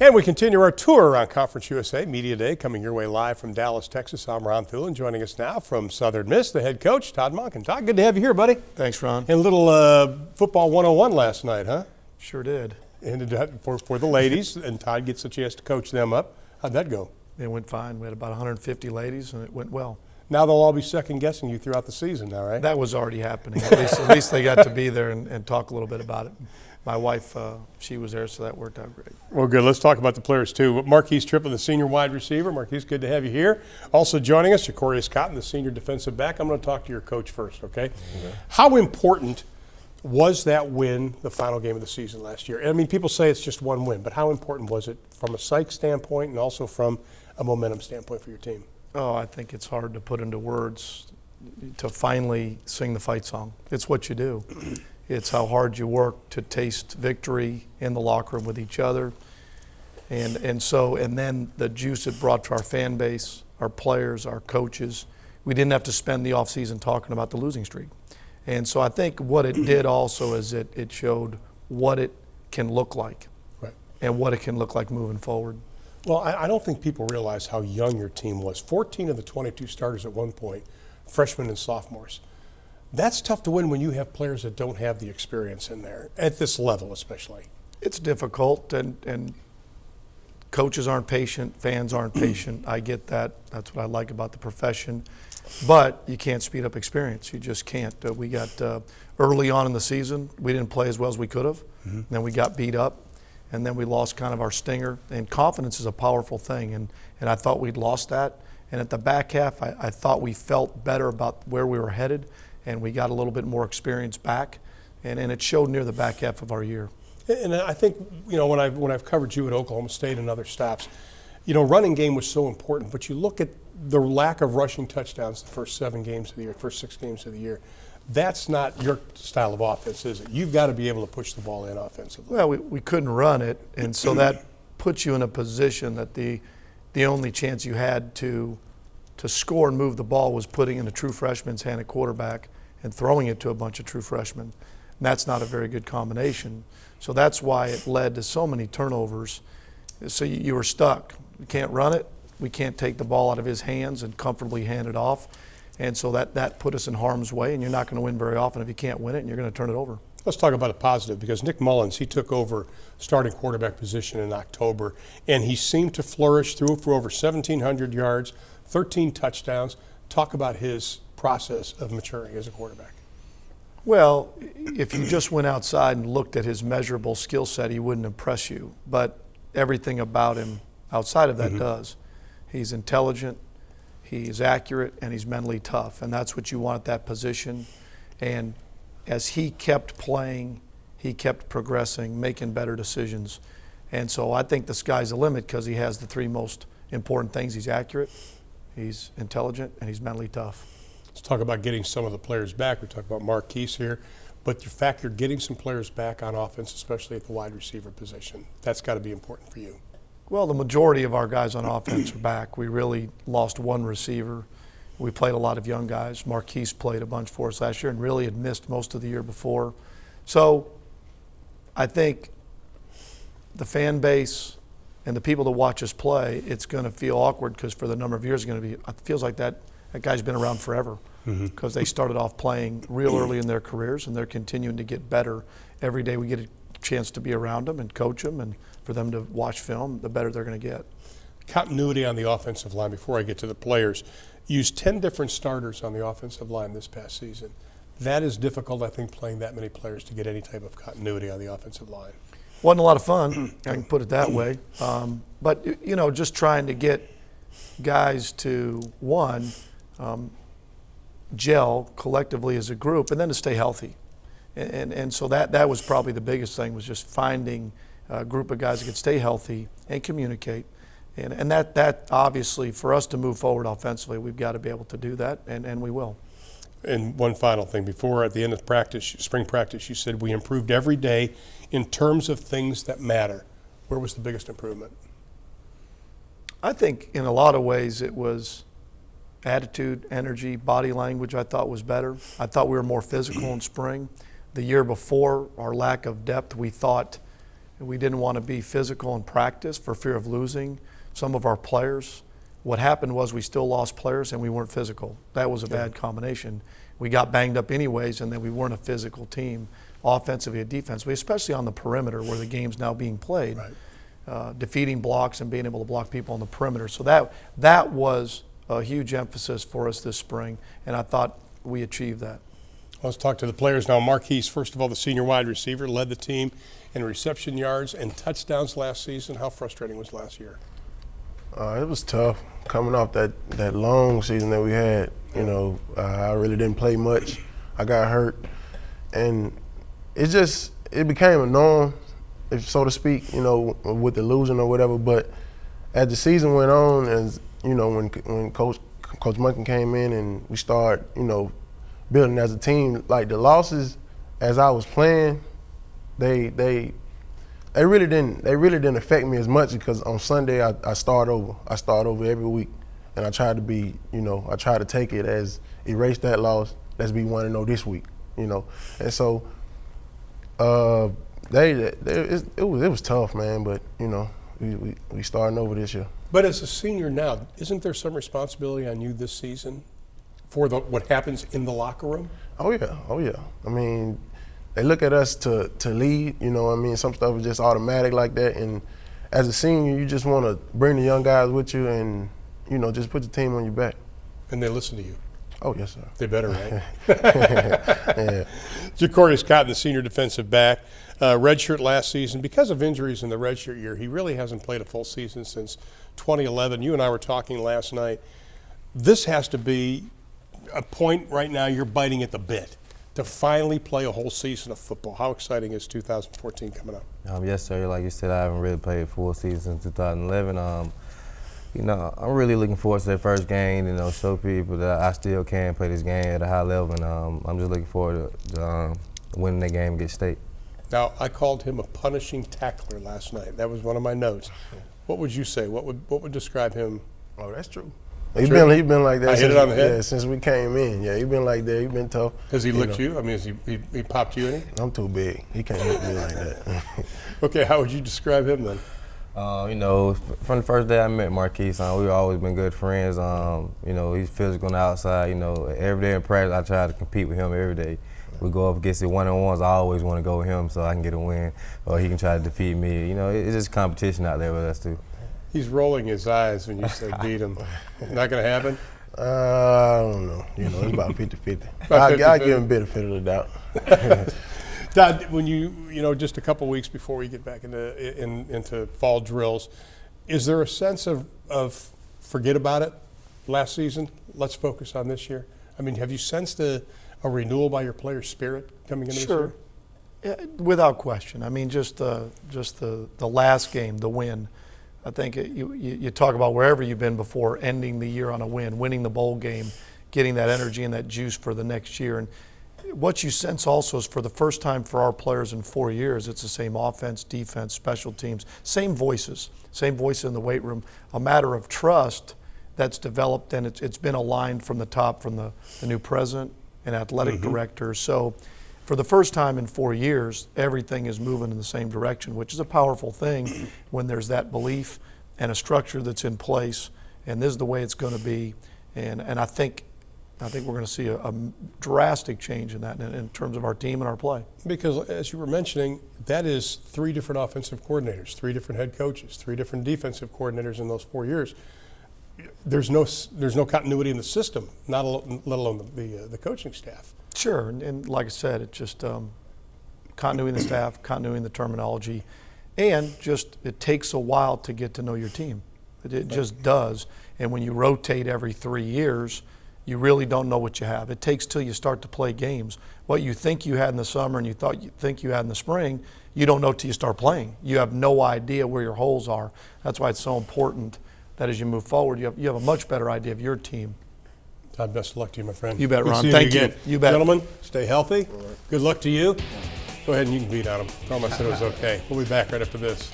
And we continue our tour around Conference USA Media Day, coming your way live from Dallas, Texas. I'm Ron Thulin. Joining us now from Southern Miss, the head coach, Todd Monken. Todd, good to have you here, buddy. Thanks, Ron. And a little football 101 last night, huh? Sure did. And for the ladies, and Todd gets a chance to coach them up. How'd that go? It went fine. We had about 150 ladies, and it went well. Now they'll all be second-guessing you throughout the season now, right? That was already happening. At least they got to be there and talk a little bit about it. My wife, she was there, so that worked out great. Well, good. Let's talk about the players, too. Marquise Triplett, the senior wide receiver. Marquise, good to have you here. Also joining us, Jacorius Cotton, the senior defensive back. I'm going to talk to your coach first, okay? How important was that win, the final game of the season last year? I mean, people say it's just one win, but how important was it from a psych standpoint and also from a momentum standpoint for your team? Oh, I think it's hard to put into words to finally sing the fight song. It's what you do. It's how hard you work to taste victory in the locker room with each other. And then the juice it brought to our fan base, our players, our coaches. We didn't have to spend the offseason talking about the losing streak. And so I think what it did also is it showed what it can look like, right, and what it can look like moving forward. Well, I don't think people realize how young your team was. 14 of the 22 starters at one point, freshmen and sophomores. That's tough to win when you have players that don't have the experience in there, at this level especially. It's difficult, and coaches aren't patient, fans aren't patient. I get that. That's what I like about the profession. But you can't speed up experience. You just can't. We got early on in the season, we didn't play as well as we could have. Then we got beat up, and then we lost kind of our stinger. And confidence is a powerful thing, and I thought we'd lost that. And at the back half, I thought we felt better about where we were headed, and we got a little bit more experience back, and it showed near the back half of our year. And I think, you know, when I've covered you at Oklahoma State and other stops, you know, running game was so important, but you look at the lack of rushing touchdowns the first 7 games of the year, first 6 games of the year. That's not your style of offense, is it? You've got to be able to push the ball in offensively. Well, we couldn't run it, and so that puts you in a position that the only chance you had to score and move the ball was putting in a true freshman's hand at quarterback and throwing it to a bunch of true freshmen. And that's not a very good combination. So that's why it led to so many turnovers. So you were stuck. We can't run it. We can't take the ball out of his hands and comfortably hand it off. And so that put us in harm's way, and you're not going to win very often if you can't win it, and you're going to turn it over. Let's talk about a positive, because Nick Mullins, he took over starting quarterback position in October, and he seemed to flourish through for over 1,700 yards, 13 touchdowns. Talk about his process of maturing as a quarterback. Well, if you just went outside and looked at his measurable skill set, he wouldn't impress you. But everything about him outside of that does. He's intelligent, he's accurate, and he's mentally tough. And that's what you want at that position. And as he kept playing, he kept progressing, making better decisions. And so I think the sky's the limit, because he has the 3 most important things. He's accurate, he's intelligent, and he's mentally tough. Let's talk about getting some of the players back. We talked about Marquise here, but the fact you're getting some players back on offense, especially at the wide receiver position, that's got to be important for you. Well, the majority of our guys on offense are back. We really lost 1 receiver. We played a lot of young guys. Marquise played a bunch for us last year and really had missed most of the year before. So I think the fan base and the people that watch us play, it's going to feel awkward, because for the number of years it feels like that guy's been around forever, because they started off playing real early in their careers, and they're continuing to get better. Every day we get a chance to be around them and coach them, and for them to watch film, the better they're going to get. Continuity on the offensive line, before I get to the players. Used 10 different starters on the offensive line this past season. That is difficult, I think, playing that many players to get any type of continuity on the offensive line. Wasn't a lot of fun, I can put it that way. But, you know, just trying to get guys to, one, gel collectively as a group, and then to stay healthy. And so that was probably the biggest thing, was just finding a group of guys that could stay healthy and communicate. And that obviously, for us to move forward offensively, we've got to be able to do that, and we will. And one final thing, before at the end of practice, spring practice, you said we improved every day in terms of things that matter. Where was the biggest improvement? I think in a lot of ways it was attitude, energy, body language. I thought was better. I thought we were more physical in spring. The year before, our lack of depth, we thought We didn't want to be physical in practice for fear of losing some of our players. What happened was we still lost players and we weren't physical. That was a bad combination. We got banged up anyways, and then we weren't a physical team, offensively and defensively, especially on the perimeter where the game's now being played. Right. Defeating blocks and being able to block people on the perimeter. So that was a huge emphasis for us this spring, and I thought we achieved that. Let's talk to the players now. Marquise, first of all, the senior wide receiver, led the team in reception yards and touchdowns last season. How frustrating was last year? It was tough coming off that long season that we had. You know, I really didn't play much. I got hurt, and it became a norm, if so to speak, you know, with the losing or whatever. But as the season went on, as you know, when Coach Monken came in and we started, you know, building as a team, like the losses as I was playing, they really didn't affect me as much because on Sunday I start over. I start over every week, and I tried to be, you know, I tried to take it as erase that loss. Let's be 1-0 this week, you know. And so it was tough, man. But you know, we starting over this year. But as a senior now, isn't there some responsibility on you this season for what happens in the locker room? Oh yeah. I mean, they look at us to lead, you know what I mean? Some stuff is just automatic like that. And as a senior, you just want to bring the young guys with you and, you know, just put the team on your back. And they listen to you. Oh, yes, sir. They better, right? Yeah. Ja'Corius Cotton, the senior defensive back, redshirt last season. Because of injuries in the redshirt year, he really hasn't played a full season since 2011. You and I were talking last night. This has to be a point right now you're biting at the bit to finally play a whole season of football. How exciting is 2014 coming up? Yes, sir. Like you said, I haven't really played a full season since 2011. You know, I'm really looking forward to that first game, you know, show people that I still can play this game at a high level, and I'm just looking forward to winning that game against State. Now, I called him a punishing tackler last night. That was one of my notes. What would you say? What would describe him? Oh, that's true. He been like that. I hit it on the head? Yeah, since we came in. Yeah, he been like that. He been tough. Has he licked you? I mean, has he popped you any? I'm too big. He can't hit me like that. Okay, how would you describe him then? You know, from the first day I met Marquise, we've always been good friends. You know, he's physical on the outside. You know, every day in practice, I try to compete with him every day. We go up against the one-on-ones. I always want to go with him so I can get a win, or he can try to defeat me. You know, it's just competition out there with us too. He's rolling his eyes when you say beat him. Not going to happen? I don't know. You know, it's about 50-50. About I'll give him benefit of the doubt. Todd, when you know, just a couple weeks before we get back into fall drills, is there a sense of forget about it last season? Let's focus on this year. I mean, have you sensed a renewal by your players' spirit coming into this year? Yeah, without question. I mean, just the last game, the win. I think you talk about wherever you've been before, ending the year on a win, winning the bowl game, getting that energy and that juice for the next year. And what you sense also is for the first time for our players in 4 years, it's the same offense, defense, special teams, same voices in the weight room, a matter of trust that's developed, and it's been aligned from the top, from the new president and athletic director. So for the first time in 4 years, everything is moving in the same direction, which is a powerful thing when there's that belief and a structure that's in place, and this is the way it's going to be. And I think we're going to see a drastic change in that in terms of our team and our play. Because as you were mentioning, that is 3 different offensive coordinators, 3 different head coaches, 3 different defensive coordinators in those 4 years. There's no continuity in the system, let alone the coaching staff. Sure, and like I said, it's just continuity in the staff, continuity in the terminology, and just it takes a while to get to know your team. It just does. And when you rotate every 3 years, you really don't know what you have. It takes till you start to play games. What you think you had in the summer and you think you had in the spring, you don't know till you start playing. You have no idea where your holes are. That's why it's so important that as you move forward, you have a much better idea of your team. Todd, best of luck to you, my friend. You bet, Good Ron. seeing Thank you. again. You bet. Gentlemen, stay healthy. Good luck to you. Go ahead and you can beat on him. Tell him I said it was okay. We'll be back right after this.